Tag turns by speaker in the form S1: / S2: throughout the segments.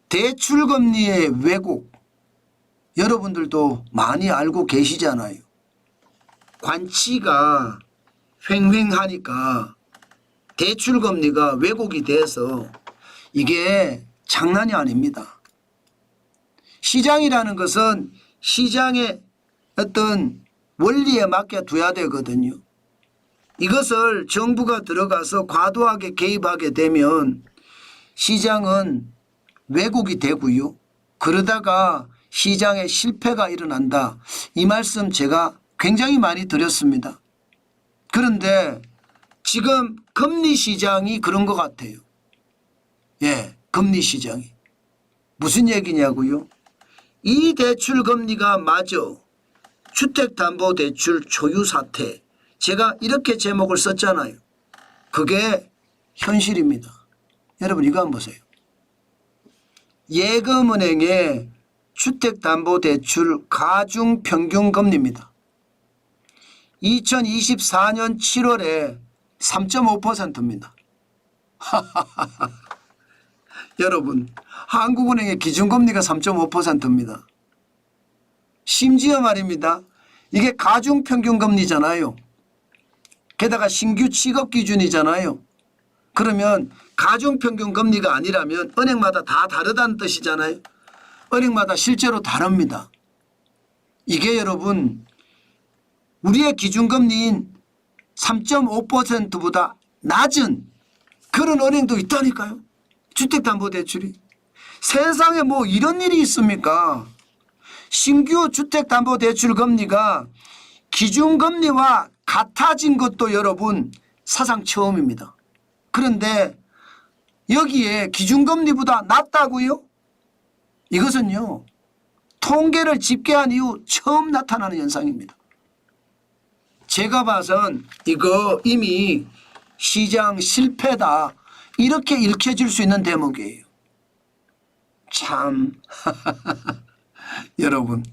S1: 대출금리의 왜곡 여러분들도 많이 알고 계시잖아요. 관치가 횡횡하니까 대출금리가 왜곡이 돼서 이게 장난이 아닙니다. 시장이라는 것은 시장의 어떤 원리에 맡겨둬야 되거든요. 이것을 정부가 들어가서 과도하게 개입하게 되면 시장은 왜곡이 되고요. 그러다가 시장에 실패가 일어난다. 이 말씀 제가 굉장히 많이 드렸습니다. 그런데 지금 금리 시장이 그런 것 같아요. 예, 금리 시장이. 무슨 얘기냐고요? 이 대출 금리가 마저 주택담보대출 초유 사태. 제가 이렇게 제목을 썼잖아요. 그게 현실입니다. 여러분 이거 한번 보세요. 예금은행의 주택담보대출 가중평균금리입니다. 2024년 7월에 3.5%입니다. 여러분 한국은행의 기준금리가 3.5%입니다. 심지어 말입니다. 이게 가중평균금리잖아요. 게다가 신규 취급기준이잖아요. 그러면 가중평균금리가 아니라면 은행마다 다 다르다는 뜻이잖아요. 은행마다 실제로 다릅니다. 이게 여러분 우리의 기준금리인 3.5%보다 낮은 그런 은행도 있다니까요. 주택담보대출이. 세상에 뭐 이런 일이 있습니까? 신규 주택담보대출 금리가 기준금리와 같아진 것도 여러분 사상 처음입니다. 그런데 여기에 기준금리보다 낮다고요? 이것은요 통계를 집계한 이후 처음 나타나는 현상입니다. 제가 봐선 이거 이미 시장 실패다 이렇게 읽혀질 수 있는 대목이에요. 참 여러분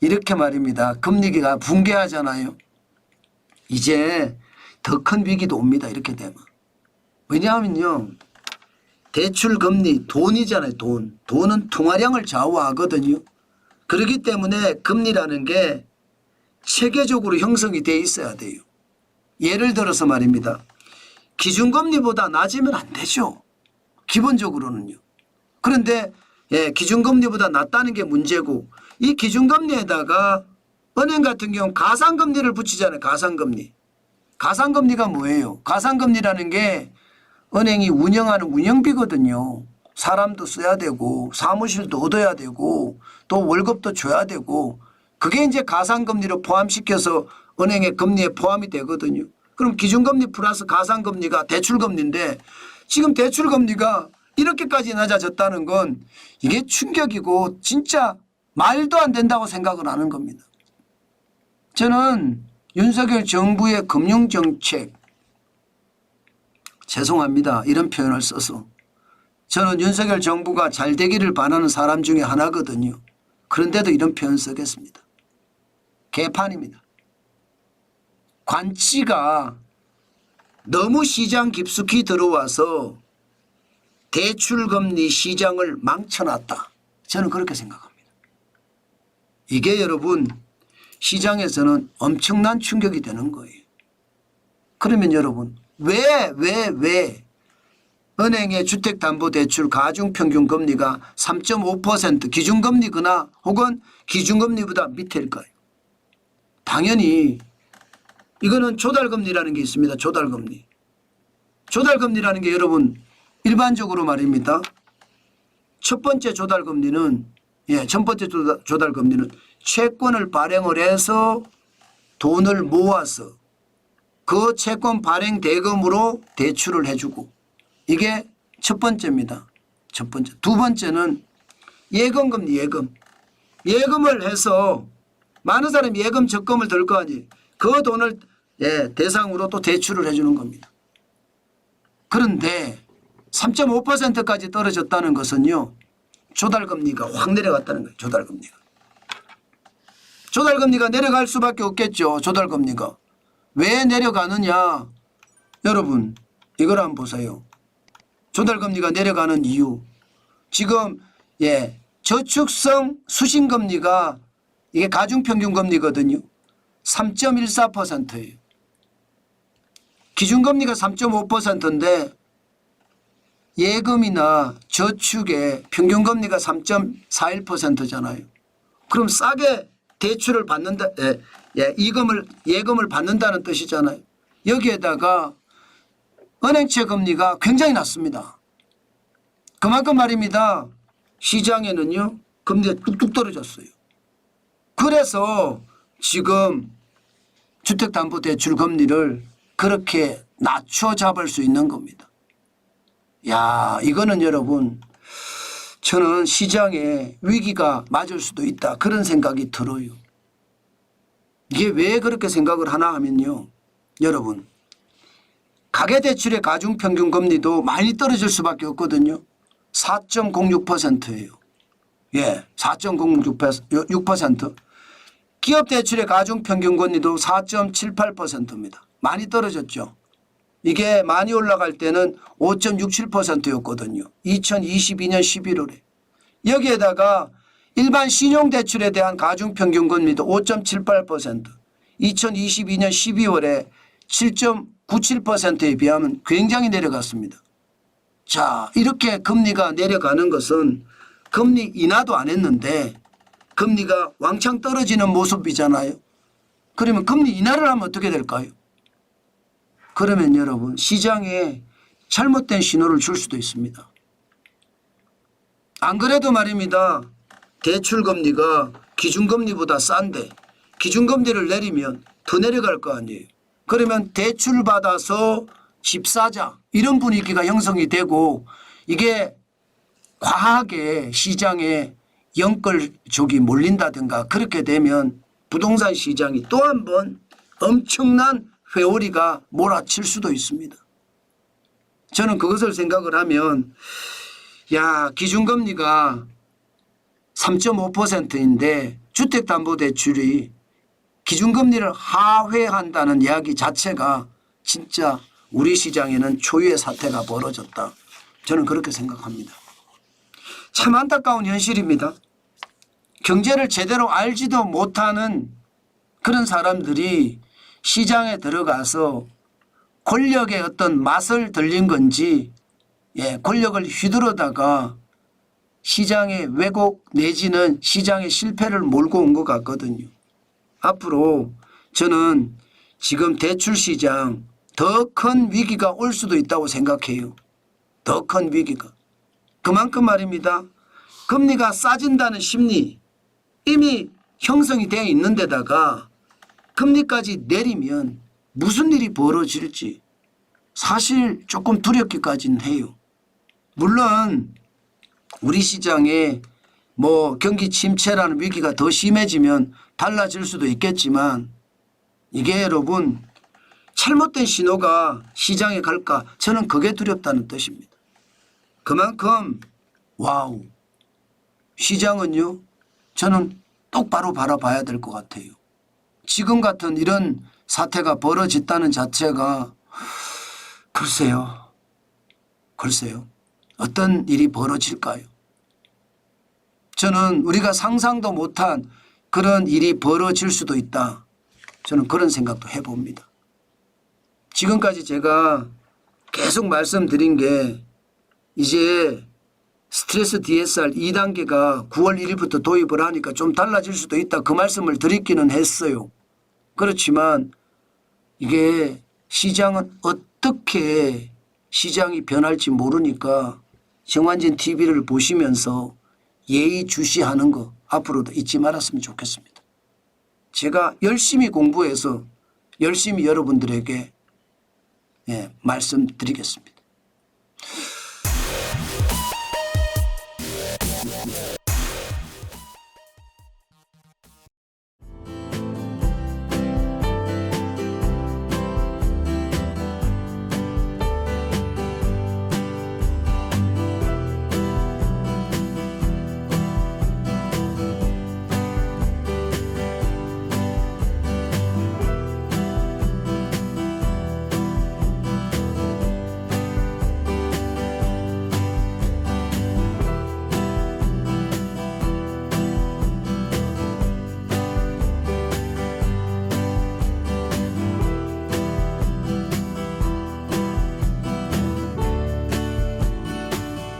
S1: 이렇게 말입니다. 금리가 붕괴하잖아요. 이제 더 큰 위기도 옵니다. 이렇게 되면. 왜냐하면요. 대출금리 돈이잖아요. 돈은 통화량을 좌우하거든요. 그렇기 때문에 금리라는 게 체계적으로 형성이 돼 있어야 돼요. 예를 들어서 말입니다. 기준금리보다 낮으면 안 되죠. 기본적으로는요. 그런데 기준금리보다 낮다는 게 문제고 이 기준금리에다가 은행 같은 경우 가상금리를 붙이잖아요. 가상금리. 가상금리가 뭐예요? 가상금리라는 게 은행이 운영하는 운영비거든요. 사람도 써야 되고 사무실도 얻어야 되고 또 월급도 줘야 되고 그게 이제 가상금리로 포함시켜서 은행의 금리에 포함이 되거든요. 그럼 기준금리 플러스 가상금리가 대출금리인데 지금 대출금리가 이렇게까지 낮아졌다는 건 이게 충격이고 진짜 말도 안 된다고 생각을 하는 겁니다. 저는 윤석열 정부의 금융정책 죄송합니다. 이런 표현을 써서. 저는 윤석열 정부가 잘 되기를 바라는 사람 중에 하나거든요. 그런데도 이런 표현 쓰겠습니다. 개판입니다. 관치가 너무 시장 깊숙이 들어와서 대출금리 시장을 망쳐놨다. 저는 그렇게 생각합니다. 이게 여러분 시장에서는 엄청난 충격이 되는 거예요. 그러면 여러분 왜 은행의 주택담보대출 가중평균금리가 3.5% 기준금리거나 혹은 기준금리보다 밑일까요? 당연히 이거는 조달금리라는 게 있습니다. 조달금리. 조달금리라는 게 여러분 일반적으로 말입니다. 첫 번째 조달금리는 채권을 발행을 해서 돈을 모아서 그 채권 발행 대금으로 대출을 해주고 이게 첫 번째입니다. 첫 번째. 두 번째는 예금금리 예금을 해서 많은 사람이 예금 적금을 들 거 아니에요. 그 돈을 대상으로 또 대출을 해주는 겁니다. 그런데 3.5%까지 떨어졌다는 것은요. 조달금리가 확 내려갔다는 거예요. 조달금리가 내려갈 수밖에 없겠죠. 조달금리가. 왜 내려가느냐. 여러분 이걸 한번 보세요. 조달금리가 내려가는 이유. 지금 예, 저축성 수신금리가 이게 가중평균금리거든요. 3.14%예요. 기준금리가 3.5%인데 예금이나 저축의 평균금리가 3.41%잖아요. 그럼 싸게 대출을 받는다, 예금을 받는다는 뜻이잖아요. 여기에다가 은행채 금리가 굉장히 낮습니다. 그만큼 말입니다. 시장에는요, 금리가 뚝뚝 떨어졌어요. 그래서 지금 주택담보대출 금리를 그렇게 낮춰 잡을 수 있는 겁니다. 야, 이거는 여러분, 저는 시장에 위기가 맞을 수도 있다, 그런 생각이 들어요. 이게 왜 그렇게 생각을 하나 하면요, 여러분, 가계대출의 가중평균금리도 많이 떨어질 수밖에 없거든요. 4.06%예요. 예, 4.06%. 기업대출의 가중평균금리도 4.78%입니다. 많이 떨어졌죠. 이게 많이 올라갈 때는 5.67%였거든요. 2022년 11월에. 여기에다가 일반 신용대출에 대한 가중평균금리도 5.78%, 2022년 12월에 7.97%에 비하면 굉장히 내려갔습니다. 자, 이렇게 금리가 내려가는 것은 금리 인하도 안 했는데 금리가 왕창 떨어지는 모습이잖아요. 그러면 금리 인하를 하면 어떻게 될까요? 그러면 여러분, 시장에 잘못된 신호를 줄 수도 있습니다. 안 그래도 말입니다. 대출금리가 기준금리보다 싼데 기준금리를 내리면 더 내려갈 거 아니에요. 그러면 대출 받아서 집 사자, 이런 분위기가 형성이 되고 이게 과하게 시장에 영끌족이 몰린다든가 그렇게 되면 부동산 시장이 또 한 번 엄청난 회오리가 몰아칠 수도 있습니다. 저는 그것을 생각을 하면, 야, 기준금리가 3.5%인데 주택담보대출이 기준금리를 하회한다는 이야기 자체가 진짜 우리 시장에는 초유의 사태가 벌어졌다, 저는 그렇게 생각합니다. 참 안타까운 현실입니다. 경제를 제대로 알지도 못하는 그런 사람들이 시장에 들어가서 권력의 어떤 맛을 들린 건지, 권력을 휘두르다가 시장의 왜곡 내지는 시장의 실패를 몰고 온 것 같거든요. 앞으로 저는 지금 대출 시장 더 큰 위기가 올 수도 있다고 생각해요. 더 큰 위기가. 그만큼 말입니다. 금리가 싸진다는 심리 이미 형성이 되어 있는 데다가 금리까지 내리면 무슨 일이 벌어질지 사실 조금 두렵기까지는 해요. 물론 우리 시장에 뭐 경기 침체라는 위기가 더 심해지면 달라질 수도 있겠지만 이게 여러분 잘못된 신호가 시장에 갈까, 저는 그게 두렵다는 뜻입니다. 그만큼 와우, 시장은요, 저는 똑바로 바라봐야 될 것 같아요. 지금 같은 이런 사태가 벌어졌다는 자체가 글쎄요 어떤 일이 벌어질까요? 저는 우리가 상상도 못한 그런 일이 벌어질 수도 있다, 저는 그런 생각도 해봅니다. 지금까지 제가 계속 말씀드린 게 이제 스트레스 DSR 2단계가 9월 1일부터 도입을 하니까 좀 달라질 수도 있다, 그 말씀을 드리기는 했어요. 그렇지만 이게 시장은 어떻게 시장이 변할지 모르니까 정환진 TV를 보시면서 예의주시하는 거 앞으로도 잊지 말았으면 좋겠습니다. 제가 열심히 공부해서 열심히 여러분들에게 말씀드리겠습니다.